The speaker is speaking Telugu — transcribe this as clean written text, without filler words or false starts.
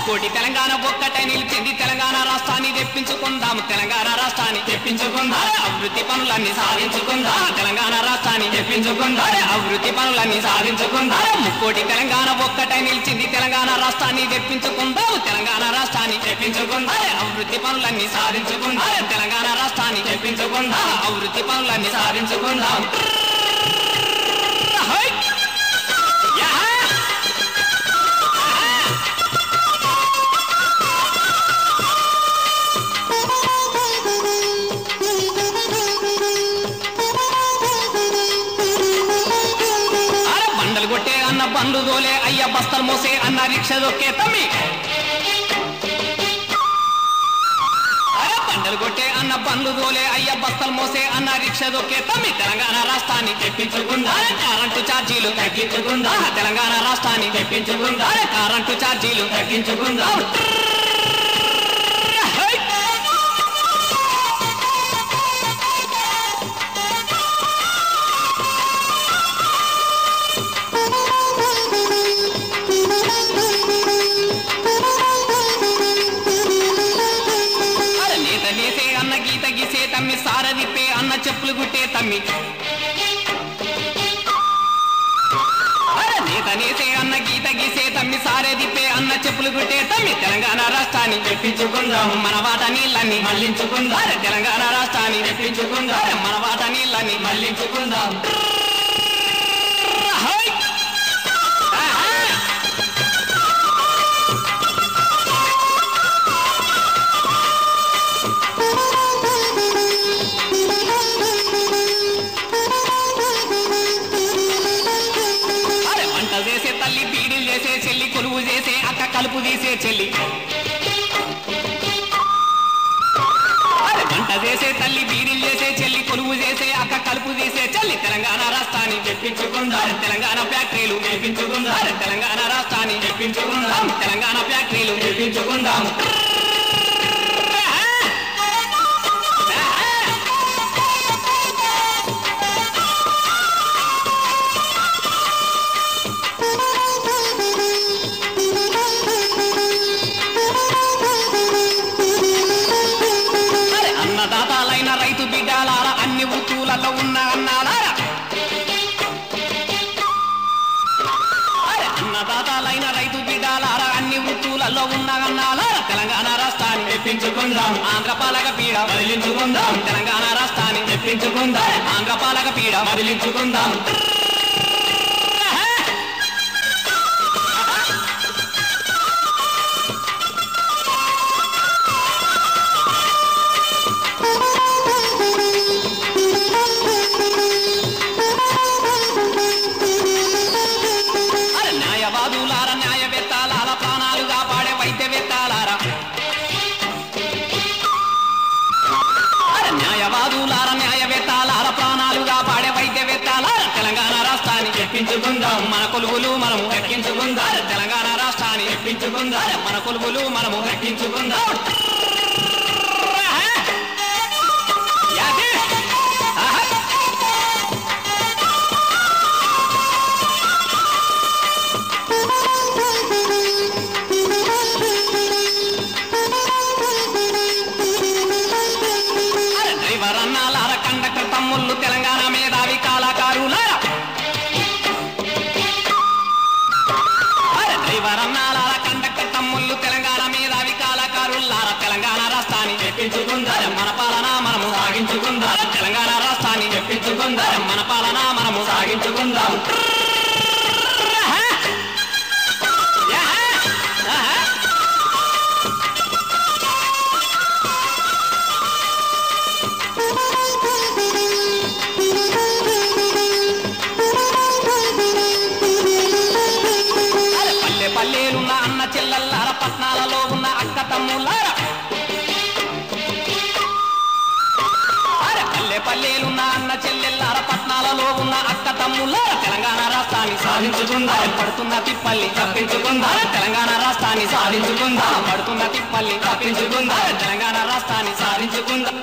ముక్కోటి తెలంగాణ ఒక్కటై నిలిచింది తెలంగాణ రాష్ట్రాన్ని తెప్పించుకుందాం తెలంగాణ రాష్ట్రాన్ని తెప్పించుకుందాం అభివృద్ధి పనులన్నీ సాధించుకుందాం తెలంగాణ రాష్ట్రాన్ని తెప్పించుకుందాం అభివృద్ధి పనులన్నీ సాధించుకుందాం ముక్కోటి తెలంగాణ ఒక్కటై నిలిచింది తెలంగాణ రాష్ట్రాన్ని తెప్పించుకుందాం తెలంగాణ రాష్ట్రాన్ని తెప్పించుకుందాం అభివృద్ధి పనులన్నీ సాధించుకుందాం తెలంగాణ రాష్ట్రాన్ని తెప్పించుకుందాం అభివృద్ధి పనులన్నీ సాధించుకుందాం కొట్టే అన్న బండ్లు దోలే అయ్య బస్తలు మోసే అన్న రిక్ష దొక్కే తమ్మి బండలు కొట్టే అన్న బండ్లు దోలే అయ్య బస్తలు మోసే అన్న రిక్ష దొక్కే తమ్మి తెలంగాణ రాష్ట్రాన్ని తెప్పించుకుందా కరెంటు ఛార్జీలు తగ్గించుకుందా తెలంగాణ రాష్ట్రాన్ని తెప్పించుకుందా కరెంటు ఛార్జీలు తగ్గించుకుందా తమ్మి సారదిప్పే అన్న చెప్పులు గుట్టే తమ్మి నేత నేసే అన్న గీత గీసే తమ్మి సారేదిప్పే అన్న చెప్పులు గుట్టే తమ్మి తెలంగాణ రాష్ట్రాన్ని తెప్పించుకుందాం మన వాట నీళ్ళని మళ్లించుకుందాం తెలంగాణ రాష్ట్రాన్ని తెప్పించుకుందాం మన వాట నీళ్ళని మళ్లించుకుందాం కొలువు చేసే అక్క కలుపు తీసే చెల్లి వంట చేసే తల్లి బీడీలు చేసే చెల్లి కొలువు చేసే అక్క కలుపు తీసే చెల్లి తెలంగాణ రాష్ట్రాన్ని తెప్పించుకుందాం తెలంగాణ ఫ్యాక్టరీలు తెప్పించుకుందాం తెలంగాణ రాష్ట్రాన్ని తెప్పించుకుందాం తెలంగాణ ఫ్యాక్టరీలు తెప్పించుకుందాం అన్నదాతాలైన రైతు బిడ్డలారా అన్ని వృత్తులలో ఉన్న అన్నాలారా అన్నదాతాలైన రైతు బిడ్డలారా అన్ని వృత్తులలో ఉన్న అన్నాలారా తెలంగాణ రాష్ట్రాన్ని తెప్పించుకుందాం ఆంధ్ర పాలక పీడ వదిలించుకుందాం తెలంగాణ రాష్ట్రాన్ని తెప్పించుకుందాం ఆంధ్ర పాలక పీడ వదిలించుకుందాం న్యాయవాదులారా న్యాయవేత్తలారా ప్రాణాలు కాపాడే వైద్యవేత్తలారా న్యాయవాదులారా న్యాయవేత్తలారా ప్రాణాలు కాపాడే వైద్యవేత్తలారా తెలంగాణ రాష్ట్రాన్ని తెప్పించుకుందాం మన కొలువులు మనము దక్కించుకుందాం తెలంగాణ రాష్ట్రాన్ని తెప్పించుకుందాం మన కొలువులు మనము దక్కించుకుందాం డ్రైవరన్నాలారా కండక్టర్ తమ్ముళ్ళు తెలంగాణ మేధావి కళాకారులారా డ్రైవరన్నాలారా కండక్టర్ తమ్ముళ్ళు తెలంగాణ మేధావి కళాకారులారా తెలంగాణ రాష్ట్రాన్ని తెప్పించుకుందాం మన పాలన మనము సాగించుకుందాం తెలంగాణ రాష్ట్రాన్ని తెప్పించుకుందాం మన పాలన మనము సాగించుకుందాం పల్లెలున్న అన్న చెల్లెల్లార పట్నాలలో ఉన్న అక్క తమ్ములారా పల్లెలున్న అన్న చెల్లెల్లార పట్నాలలో ఉన్న అక్క తమ్ములారా తెలంగాణ రాష్ట్రాన్ని సాధించుకుందాం పడుతున్న తిప్పల్లి తప్పించుకుందాం తెలంగాణ రాష్ట్రాన్ని సాధించుకుందాం పడుతున్న తిప్పల్లి తప్పించుకుందాం తెలంగాణ రాష్ట్రాన్ని సాధించుకుందాం